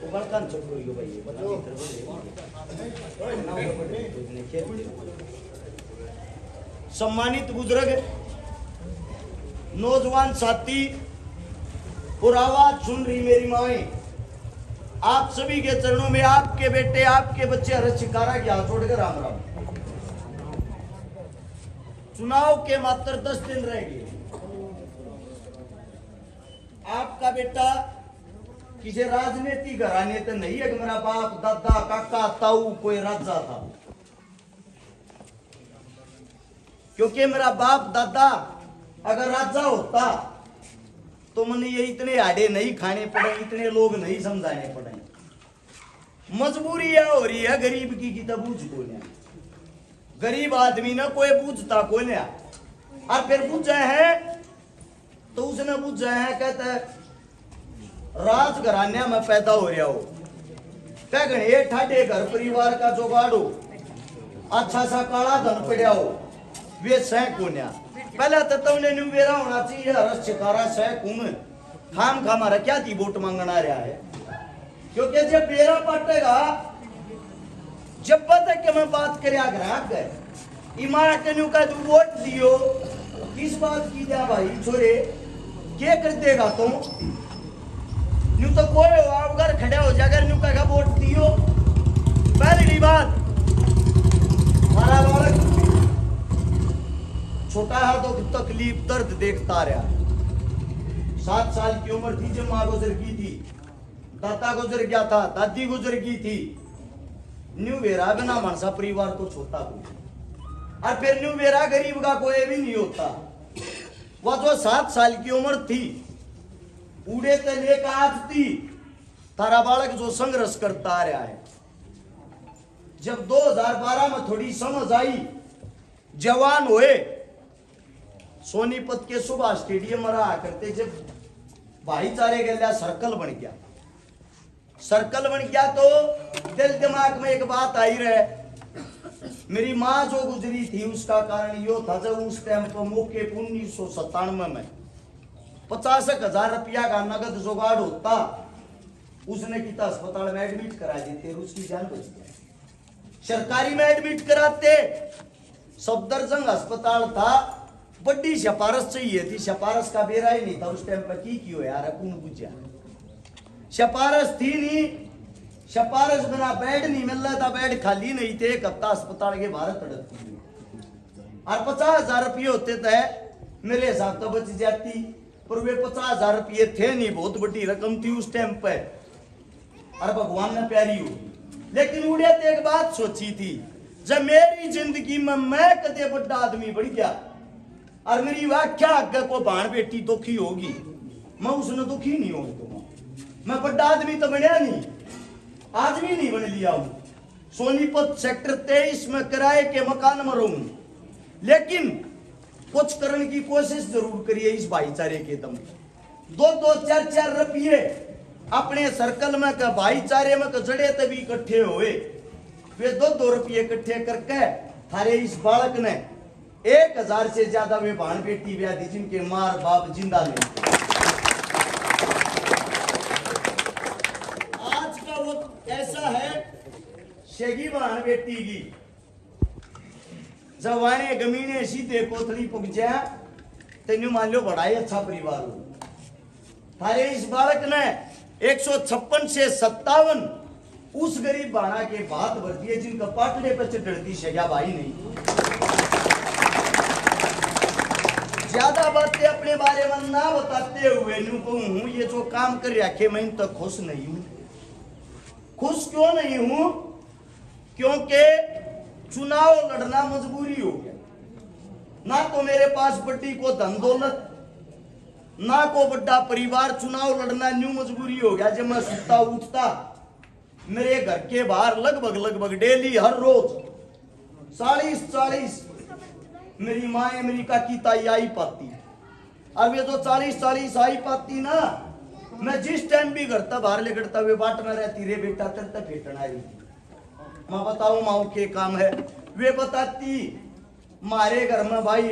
बड़कान छोड़ियो भाई सम्मानित बुजुर्ग, नौजवान साथी और आवाज सुन रही मेरी माएं, आप सभी के चरणों में आपके बेटे आपके बच्चे हर शिकारा की हाथ जोड़कर राम राम। चुनाव के मात्र 10 दिन रह गए। आपका बेटा किसी राजनीतिक घराने तो नहीं है कि मेरा बाप दादा काका ताऊ कोई राजा था, क्योंकि मेरा बाप दादा अगर राजा होता तो मैंने ये इतने आड़े नहीं खाने पड़े, इतने लोग नहीं समझाने पड़े। मजबूरी है हो रही है गरीब की बूझ को लिया, गरीब आदमी ने कोई बूझता को लिया, और फिर बूझे है तो उसने बूझे है कहते है राजघराने में पैदा हो रहा हो, क्या गणे ठाडे घर परिवार का जुगाड़ हो, अच्छा सा काला धन पड़ा हो, वे सह कोन्या पहले तो तुमने न्यू बेरा होना चाहिए हर शिकारा सह कुम खाम खामारा क्या थी वोट मांगना रहा है, क्योंकि जब बेरा पटेगा जब पता कि मैं बात करिया ग्राहक है ईमान के न्यू का तू वोट दियो किस बात की जा भाई छोरे क्या कर देगा तुम न्यू तो कोई अगर खड़े हो जाएगा न्यू का वोट दियो। पहली बात हमारा बालक छोटा है तो तकलीफ दर्द देखता रहा, 7 साल की उम्र थी जब माँ गुजर गई थी, दादा गुजर गया था, दादी गुजर गई थी, न्यू वेरा बिना मानसा परिवार को छोटा को, और फिर न्यू वेरा गरीब का कोई भी नहीं होता। वह जो 7 साल की उम्र थी उड़े ते लेकर आज थी तारा बालक जो संघर्ष करता रहा है। जब 2012 में थोड़ी समझ आई, जवान हुए, सोनीपत के सुभाष स्टेडियम में रहा करते, जब भाईचारे के लिए सर्कल बन गया, सर्कल बन गया तो दिल दिमाग में एक बात आई रहे, मेरी माँ जो गुजरी थी उसका कारण यो था जब उस टाइम पर मौके 1997 में 50,000 रुपया का नगद जुगाड़ होता, उसने किता अस्पताल में एडमिट करा देते, उसकी जान बच गई। सरकारी में एडमिट कराते, सफदरजंग अस्पताल था, बड़ी सिफारिश चाहिए थी, सिफारिश का बेरा ही नहीं था उस टाइम पर की हो यार कौन बुझा, सिफारिश थी नहीं, सिफारिश बिना बेड नहीं मिल रहा था, बेड खाली नहीं थे, एक हफ्ता अस्पताल के बाहर तड़पती हुई, और 50,000 रुपये होते थे मेरे हिसाब तो बच जाती, पर वे 50,000 रुपये थे नहीं, बहुत बड़ी रकम थी उस टाइम पर, और भगवान ने प्यारी होगी। लेकिन उड़े तो एक बात सोची थी, जब मेरी जिंदगी में मैं कदे बड़ा आदमी बढ़ गया और मेरी व्याख्या आगे को बाण बेटी दुखी होगी, मैं उसने दुखी नहीं होगी, तो मैं बड़ा आदमी तो बनया नहीं, आज भी नहीं बन लिया हूं, सोनीपत सेक्टर 23 में किराए के मकान में रहूं, लेकिन कुछ करने की कोशिश जरूर करिए इस भाईचारे के दम, 2-2, 4-4 रुपये अपने सर्कल में का भाईचारे में जड़े तभी इकट्ठे हुए, वे 2-2 रुपये इकट्ठे करके थारे इस बालक ने 1,000 से ज्यादा वे भाण बेटी ब्याह दी जिनके मार बाप जिंदा नहीं। आज का वक्त ऐसा है शेगी भाण बेटी की जवाने गमीने सीधे कोथली पुगजा तेन मान लो बड़ा ही अच्छा परिवार हो, थारे इस बालक ने 156 से 57 उस गरीब बाणा के बात भर दिए जिनका पाटले पर चढ़ती सजा भाई नहीं। ज्यादा बातें अपने बारे में ना बताते हुए न्यू कहूं ये जो काम कर रखे मैं तो खुश नहीं हूं। खुश क्यों नहीं हूं? क्योंकि चुनाव लड़ना मजबूरी हो गया, ना तो मेरे पास बड़ी को धन दौलत ना को बड़ा परिवार, चुनाव लड़ना न्यू मजबूरी हो गया। जब मैं सुता उठता मेरे घर के बाहर लगभग डेली हर रोज 40 मेरी माँ मेरी काकी ताई आई पाती, अब ये तो 40 आई पाती ना, मैं जिस टाइम भी घर था बाहर लेकर वे बाट में रहती रे बेटा तरता फेटन आई थी, मैं बताऊं माओ के काम है, वे बताती मारे घर में भाई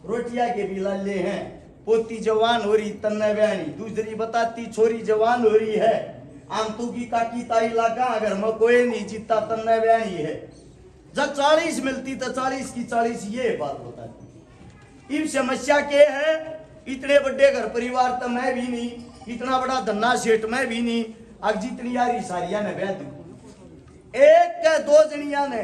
रोटिया के भी लाले हैं, पोती जवान हो रही तन्ना ब्यानी, दूसरी बताती छोरी जवान हो रही है, आंतू की काकी ताई लागा अगर मैं कोई नहीं जीता तन्ने बयानी है। जब 40 मिलती तो 40 की 40 ये बात बताती। इब समस्या के है, इतने बड़े घर परिवार तो मैं भी नहीं, इतना बड़ा धन्ना सेठ मैं भी नहीं, अब जितनी यारी सारिया ने ब्याह दी। एक के दो जनिया ने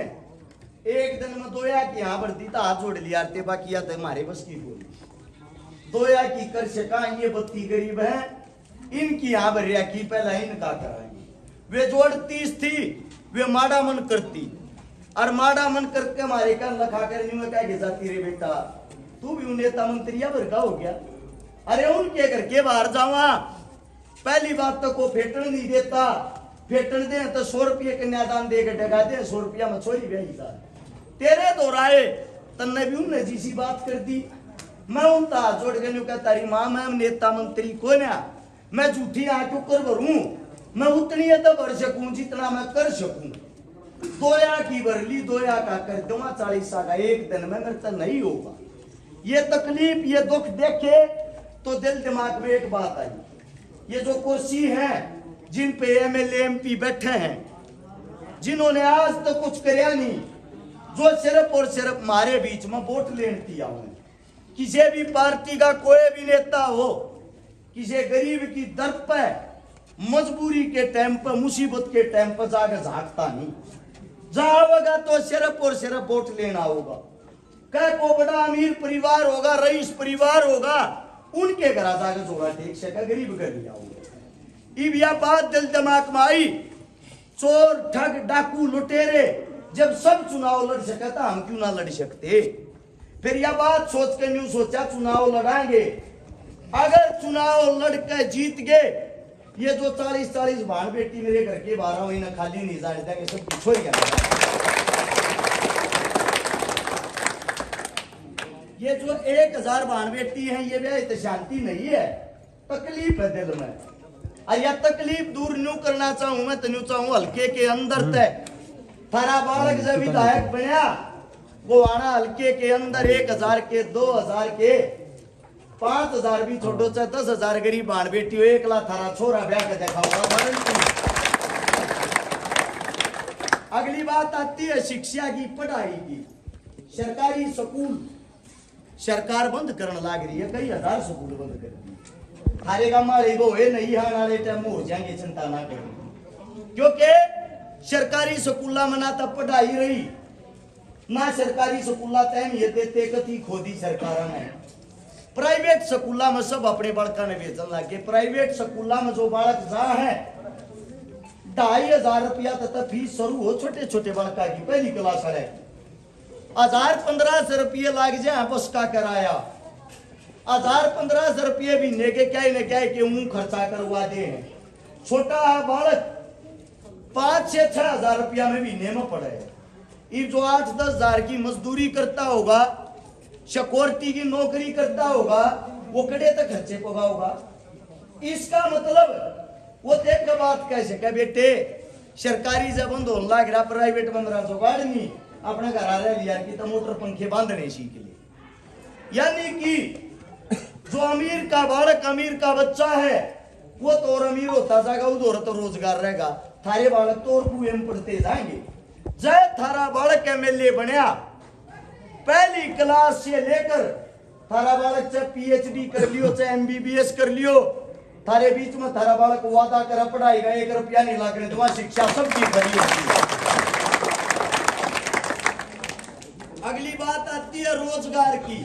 एक दिन में दोया की यहाँ बढ़ती तो हाथ जोड़ लिया, बाकी या तो हमारे बस की बोली दोया की कर सका, ये बत्ती गरीब है, इनकी यहाँ भरिया की पहला इनका कराएंगे। वे जोड़ 30 थी, वे माड़ा मन करती और माड़ा मन करके हमारे कर लखा कर न्यू कह जाती रे बेटा तू भी नेता मंत्रिया भर का हो गया। अरे उनके घर के बाहर जावा, पहली बात तो को फेटन नहीं देता, फेटन दे तो 100 रुपये कन्यादान दे के डगा दे, 100 रुपया में छोरी ब्याही जा तेरे दोहराए तन्ने भी उनने जी सी बात कर दी। मैं उनता जोड़ के न्यू तारी माँ मैं नेता मंत्री को ना, मैं झूठी आंखों कर भरूं, मैं उतनी तो भर सकूं जितना मैं कर सकूं। दोया की भरली दोया का कर दूंगा 40 का एक दिन में मेरे तो नहीं होगा। ये तकलीफ ये दुख देखे तो दिल दिमाग में एक बात आई, ये जो कुर्सी है जिन पे एमएलए एमपी बैठे हैं, जिन्होंने आज तो कुछ कराया नहीं, जो सिर्फ और सिर्फ हमारे बीच में वोट लेने दिया हुए, किसी भी पार्टी का कोई भी नेता हो, किसी गरीब की दर्द पे मजबूरी के टाइम पर मुसीबत के टाइम पर जाकर झांकता नहीं, जाओगा तो सिर्फ और सिर्फ वोट लेना होगा। कह को बड़ा अमीर परिवार होगा, रईस परिवार होगा, उनके घर जाकर जोड़ा टेक सका, गरीब कर दिया होगा। इब यह बात दिल दिमाग में आई, चोर ठग डाकू लुटेरे जब सब चुनाव लड़ सका था, हम क्यों ना लड़ सकते। फिर यह बात सोच के न्यू सोचा चुनाव लड़ाएंगे, अगर चुनाव लड़कर जीत गए, ये जो 40-40 भाण बेटी मेरे घर के 12 महीना खाली नहीं जाने देंगे, सब कुछ हो गया। ये जो 1000 भाण बेटी है, ये भी तो शांति नहीं है, तकलीफ है दिल में। और यह तकलीफ दूर न्यू करना चाहूं मैं तो न्यू चाहूं हल्के के अंदर तय थारा बालक जब विधायक बना, वो आना हल्के के अंदर 1000 के 2000 के 5000 भी छोड़ो चाहे 10,000 गरीब बाण बेटी हो, 1 लाख थारा छोरा ब्याह के दिखाऊंगा। अगली बात आती है शिक्षा की, पढ़ाई की। सरकारी स्कूल सरकार बंद करने लग रही है, कई हजार स्कूल बंद कर दी। थारे गांव में वो है नहीं आने वाले टाइम हो जाएंगे, चिंता ना करें, क्योंकि सरकारी स्कूला में ना तो पढ़ाई रही, ना सरकारी स्कूला टाइम ये देते कथी खोदी सरकार ने। प्राइवेट स्कूला में सब अपने बालका ने बेचन लगे। प्राइवेट स्कूला में जो बालक जा है 2500 रुपया तक फीस शुरू हो, छोटे छोटे बालका की पहली क्लास है 1000-1500 रुपये लाग जाए बस का किराया, 1000-1500 रुपये भी नेके क्या न क्या के मुंह खर्चा करवा दे। छोटा बालक 5-6 हजार रुपया में भी में पड़े। ये जो 8-10 हजार की मजदूरी करता होगा, सिक्योरिटी की नौकरी करता होगा, वो कड़े तक खर्चे पगाओगा। इसका मतलब वो देख के बात कैसे कह बेटे सरकारी जब बंद होने लग रहा, प्राइवेट बंद रहा, जुगाड़ नहीं अपने घर आ रहे लिया की तो मोटर पंखे बांधने सीख ले। यानी कि जो अमीर का बालक अमीर का बच्चा है वो तो और अमीर होता जाएगा, उधर तो रोजगार रहेगा, थारे बालक तो और कुएं में पढ़ते जाएंगे। जय थारा बालक एमएलए बनया, पहली क्लास से लेकर थारा बालक चाहे पीएचडी कर लियो चाहे एमबीबीएस कर लियो, थारे बीच में थारा बालक वादा कर पढ़ाई का 1 रुपया नहीं लागने तो शिक्षा सबकी भरी होती। अगली बात आती है रोजगार की।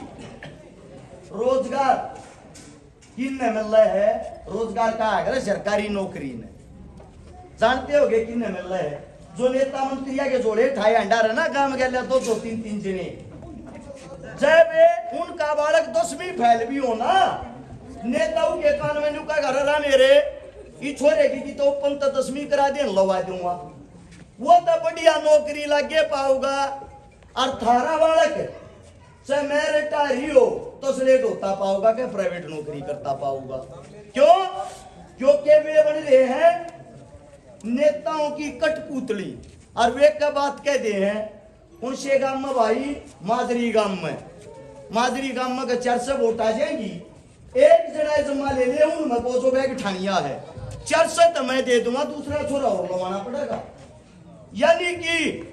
रोजगार किन ने मिल रहा है, रोजगार का अगर सरकारी नौकरी ने जानते हो किन ने मिल रहा है, जो नेता मंत्रिया के जोड़े ठाई अंडा रहे ना काम गया 2-3 जने, जब उनका बालक 10वीं फैल भी हो ना, नेताओं के कान में का घर रहा मेरे ये छोरे की तो पंत 10वीं करा दे लवा दूंगा, वो तो बढ़िया नौकरी लगे पाऊंगा। और थारा बालक चाहे मैं रिटायरी हो तो स्लेट होता पाऊंगा कि प्राइवेट नौकरी करता पाऊंगा। क्यों? क्योंकि वे बन रहे हैं नेताओं की कठपुतली। और वे क्या बात कहते हैं उनसे गांव में भाई माजरी गांव में 400 वोट आ जाएंगी, एक जड़ा जमा ले ले उनमें 200 बैग ठानिया है, 400 तो मैं दे दूंगा, दूसरा छोरा और लवाना पड़ेगा। यानी कि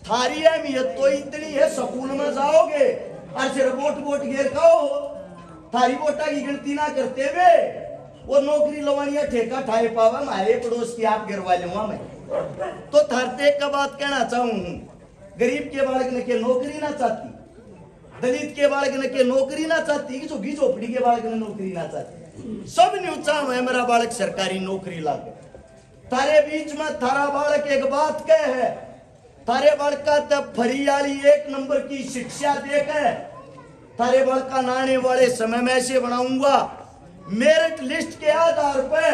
थारी अहमियत तो इतनी है, स्कूल में जाओगे और सिर्फ वोट घेर खाओ, थारी वोटा की गिनती ना करते हुए वो नौकरी लवानिया ठेका ठाए पावा हमारे पड़ोस की आप गिरवा लूंगा मैं। तो थारते का बात कहना चाहूं, गरीब के बालक ने के नौकरी ना चाहती, दलित के बालक ने के नौकरी ना चाहती, कि झुग्गी झोपड़ी के बालक ने नौकरी ना चाहती, सब न्यूचा है मेरा बालक सरकारी नौकरी लागे। तारे बीच में थारा बालक एक बात कह है, तारे बालक का तब फरी वाली 1 नंबर की शिक्षा देकर तारे बालक का नाने वाले समय में ऐसे बनाऊंगा, मेरिट लिस्ट के आधार पर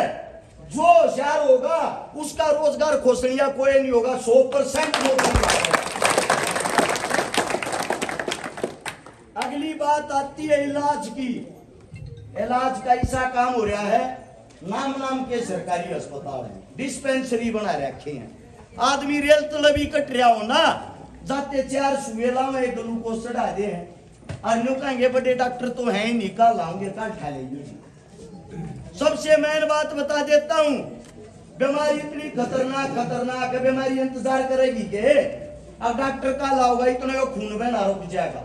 जो होशियार होगा उसका रोजगार खोसड़िया कोई नहीं होगा, 100% नौकरी। अगली बात आती है इलाज की। इलाज का ऐसा काम हो रहा है, नाम के सरकारी अस्पताल है, डिस्पेंसरी बना रखे हैं, आदमी रेल तलबी कट रहा हो ना, जाते 4 सुवेला में ग्लूकोज चढ़ा दे हैं, और यूं कहेंगे बड़े डॉक्टर तो हैं ही नहीं, कल लाऊंगे कल ठा लेंगे। सबसे मेन बात बता देता हूं, बीमारी इतनी खतरनाक है, बीमारी इंतजार करेगी कि अब डॉक्टर का लाओगा इतने खून बहना रुक जाएगा।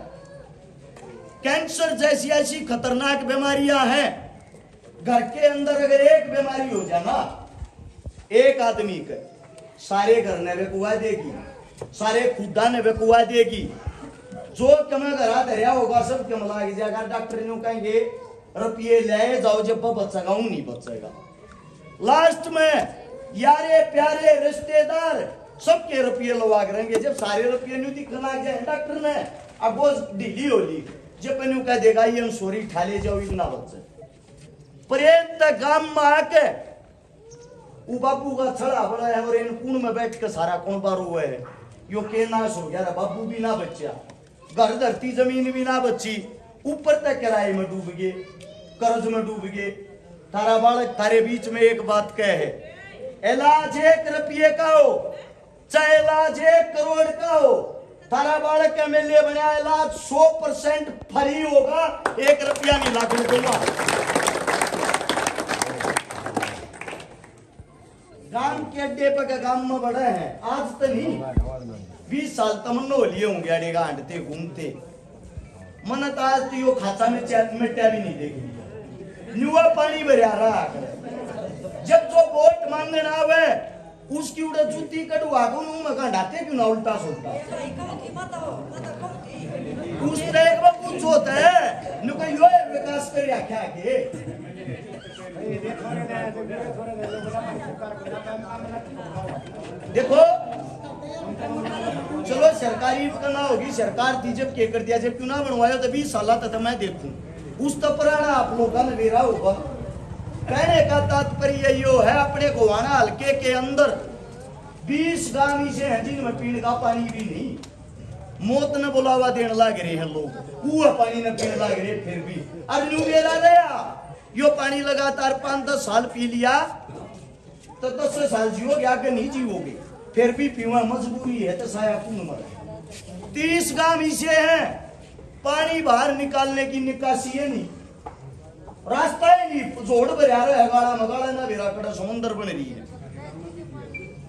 कैंसर जैसी ऐसी खतरनाक बीमारियां हैं, घर के अंदर अगर एक बीमारी हो जाए ना, एक आदमी के सारे घर ने बेकुआ देगी, सारे खुदा ने बेकुआ देगी, जो कमे घरा धरिया होगा सब कम लाग जाएगा। डॉक्टर यूं कहेंगे रुपये ले जाओ, जब बचेगा हूं नहीं बचेगा। लास्ट में यारे प्यारे रिश्तेदार सबके रुपये लगा करेंगे, जब सारे रुपये नहीं दिखना जाए डॉक्टर ने, अब वो ढीली होली जब यूं कह देगा ये सोरी ठाले जाओ इतना बच्चे पर्यंत गांव में आके वो बाबू का छड़ा बड़ा है और इन कूण में बैठ के सारा कौन बार हुआ है, यो के नाश हो गया, बाबू भी ना बच्चा, घर धरती जमीन भी ना बची, ऊपर तक किराए में डूब गए, कर्ज में डूब गए। तारा बालक थारे बीच में एक बात कह है, इलाज 1 रुपये का हो चाहे इलाज 1 करोड़ का हो, तारा बालक एमएलए बना, इलाज 100% फ्री होगा, 1 रुपया नहीं लागू दूंगा। गांव के अड्डे पर गांव में बड़ा है, आज तो नहीं 20 साल तमन्नो लिए होंगे अड़े गांडते घूमते, मन तो आज तो यो खाचा में मिट्टिया भी नहीं देखी, नुआ पानी भरिया रहा। जब जो वोट मांगने आवे उसकी उड़े जूती कटवा को मुंह में गांडाते क्यों ना उल्टा सोलता, उसने एक बार पूछो है नुका यो विकास कर क्या के देखो। चलो सरकारी करना होगी, सरकार थी जब के कर दिया, जब क्यों ना बनवाया तो 20 साल तक मैं देखूं उस तो पुराना आप लोगों का मेरा होगा। कहने का तात्पर्य यो है, अपने गोवाना हल्के के अंदर 20 गांव ऐसे हैं जिनमें पीने का पानी भी नहीं, मौत ने बुलावा देने लग रहे हैं लोग, कुआ पानी न पीने लग रहे, फिर भी अरे मेरा गया यो पानी लगातार 5-10 साल पी लिया तो 10 साल जियोगे, आगे नहीं जियोगे, फिर भी पीवा मजबूरी है तो साया कौन मरे। 30 गांव ऐसे हैं पानी बाहर निकालने की निकासी है नहीं, रास्ता ही नहीं, जोड़ भरिया है गाड़ा मगाड़ा ना बेरा कड़ा समुद्र बन रही है।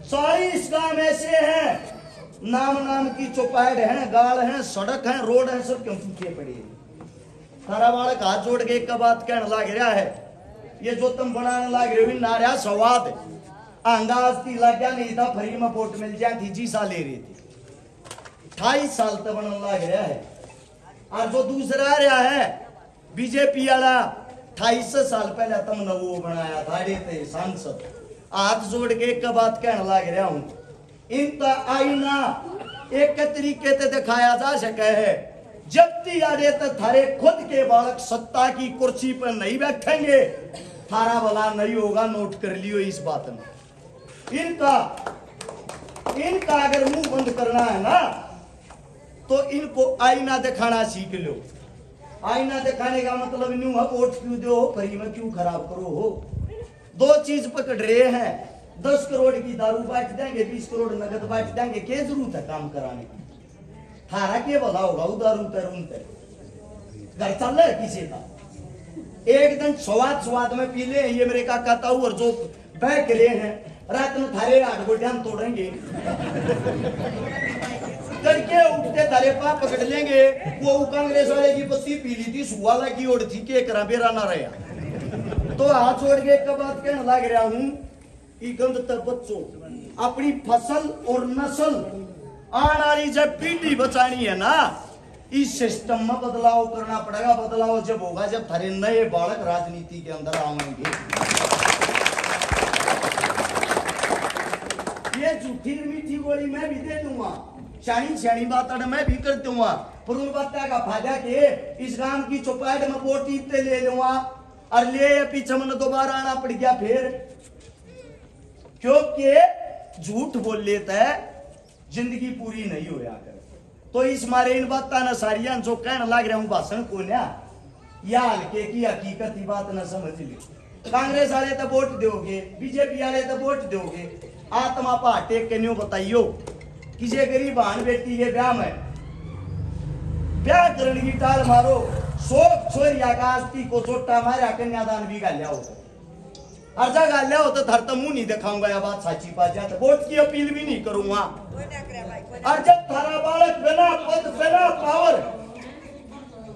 40 गांव ऐसे हैं नाम की चौपाट है, गाड़ है, सड़क है, रोड है, सब क्यों सूखे पड़े हैं। तारा बालक हाथ जोड़ के एक बात कहने लग रहा है, ये जो तुम बनाने लग रहे हो ना रहा स्वाद अंदाज थी लग गया नहीं था, फ्री में वोट मिल जाती जी सा ले रही थी, 28 साल तक बनने लग रहा है। और जो दूसरा रहा है बीजेपी वाला 28 साल पहले तुमने वो बनाया था थे सांसद, हाथ जोड़ के एक बात कहने लग रहा हूं, इनका आईना एक तरीके से दिखाया जा सके है, जब आड़े तो थारे खुद के बालक सत्ता की कुर्सी पर नहीं बैठेंगे, थारा भला नहीं होगा, नोट कर लियो इस बात में। इनका अगर मुंह बंद करना है ना तो इनको आईना दिखाना सीख लो। आईना दिखाने का मतलब न्यू है वोट क्यों दो, फ्री में क्यों खराब करो हो। 2 चीज पकड़ रहे हैं, 10 करोड़ की दारू बांट देंगे, 20 करोड़ नगद बांट देंगे, क्या जरूरत है काम कराने की, थारा के भला होगा उदारू तरुण घर चल रहा है किसी का, एक दिन स्वाद में पी ले, ये मेरे काका ताऊ और जो वह गिरे हैं रात में थारे 8 गोटियां हम तोड़ेंगे करके उठते थारे पा पकड़ लेंगे। वो कांग्रेस वाले की पत्ती पीली थी सुआ लगी ओढ़ थी के करा बेरा ना रहा। तो हाथ छोड़ के एक बात कहने लग रहा हूं कि गंद तक बच्चों अपनी फसल और नस्ल आने वाली जब पीढ़ी बचानी है ना, इस सिस्टम में बदलाव करना पड़ेगा। बदलाव जब होगा जब थारे नए बालक राजनीति के अंदर आएंगे। ये झूठी मीठी गोली मैं भी दे दूंगा, शानी शानी बात मैं भी कर दूंगा, पर उन बातें का फायदा के इस गांव की चौपाट में वोट इतने ले लूंगा और ले पीछे मन दोबारा आना पड़ गया फिर, क्योंकि झूठ बोल लेता है जिंदगी पूरी नहीं होया कर। तो इस मारे इन बातें न सारियां जो कहने लग रहा हूं भाषण को ना या हल्के की हकीकत की बात न समझ ली। कांग्रेस वाले तो वोट दोगे, बीजेपी वाले तो वोट दोगे, आत्मा पा टेक के न्यू बताइयो किसी गरीब बहन बेटी के ब्याह में ब्याह करने की टाल मारो, शोक छोरी आकाशती को चोटा मारा कन्यादान भी गालिया हो, अर्जा गालिया हो तो थर तो मुंह नहीं दिखाऊंगा या बात साची पा जाए, वोट की अपील भी नहीं करूंगा। और जब थारा बालक बिना पद बिना पावर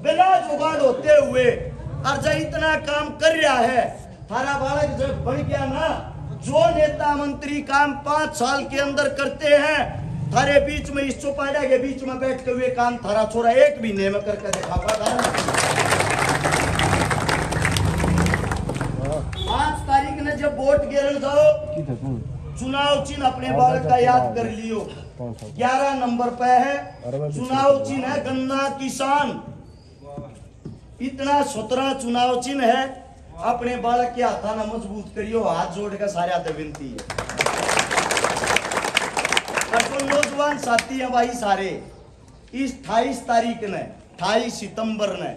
बिना जुगाड़ होते हुए अर्जा इतना काम कर रहा है, थारा बालक जब बढ़ गया ना, जो नेता मंत्री काम 5 साल के अंदर करते हैं थारे बीच में इस चौपाड़ा के बीच में बैठ के हुए काम थारा छोरा 1 महीने में करके दिखाता। 5 तारीख ने जब वोट गिरन जाओ, चुनाव चिन्ह अपने बालक का याद कर लियो। 11 नंबर पे है चुनाव चिन्ह है गन्ना किसान, इतना 17 चुनाव चिन्ह है। अपने बालक के हाथा ना मजबूत करियो, हाथ जोड़ कर सारे आते विनती है। तो नौजवान साथी है भाई सारे, इस 28 तारीख ने 28 सितंबर ने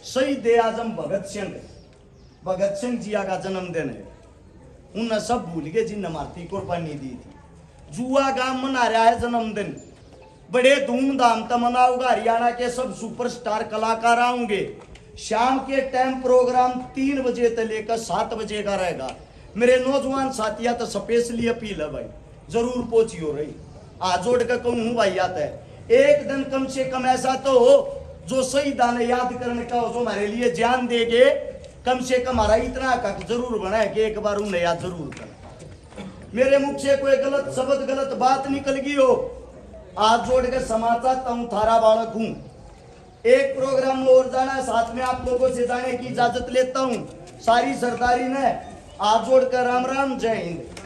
शहीद आजम भगत सिंह जी का जन्मदिन है। उन्हें सब भूल गए जिन मारती कुर्बानी दी थी। जुआ गांव मना रहा है जन्मदिन, बड़े धूमधाम से मनाऊंगा। हरियाणा के सब सुपरस्टार कलाकार आएंगे। शाम के टाइम प्रोग्राम 3 बजे से लेकर 7 बजे का रहेगा। मेरे नौजवान साथिया तो स्पेशली अपील है भाई, जरूर पहुंचियो रही। आज जोड़ कर कहूँ भाई आता है एक दिन कम से कम ऐसा तो हो जो शहीदान याद करने का हो, जो हमारे लिए जान देगे। कम से कम हमारा इतना हक जरूर बना है कि एक बार उन्हें याद जरूर कर। मेरे मुख से कोई गलत शब्द गलत बात निकल गई हो, आज जोड़ कर क्षमा चाहता हूँ, थारा बालक हूँ। एक प्रोग्राम में और जाना है, साथ में आप लोगों से जाने की इजाजत लेता हूँ। सारी सरदारी ने आज जोड़ कर राम राम, जय हिंद।